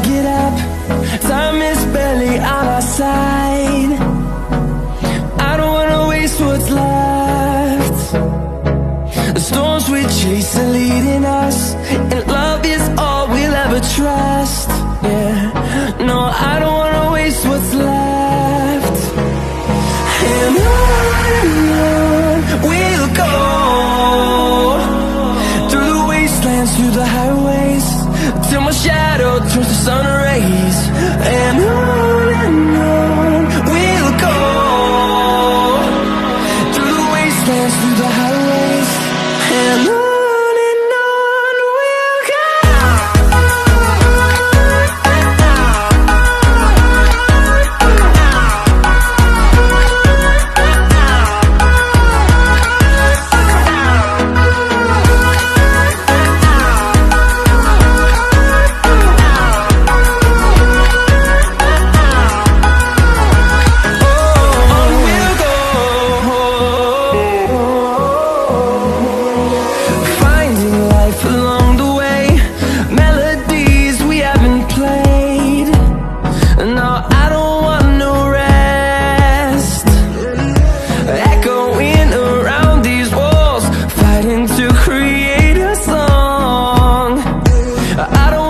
get up, time is barely on our side. I don't wanna waste what's left. The storms we chase are leading us, and love is all we'll ever trust. Yeah, no, I don't wanna waste what's left. And on we'll go, through the wastelands, through the highways, till my shadow turns to sun rays. And on we'll go, through the wastelands, through the highways, and on we'll go. I don't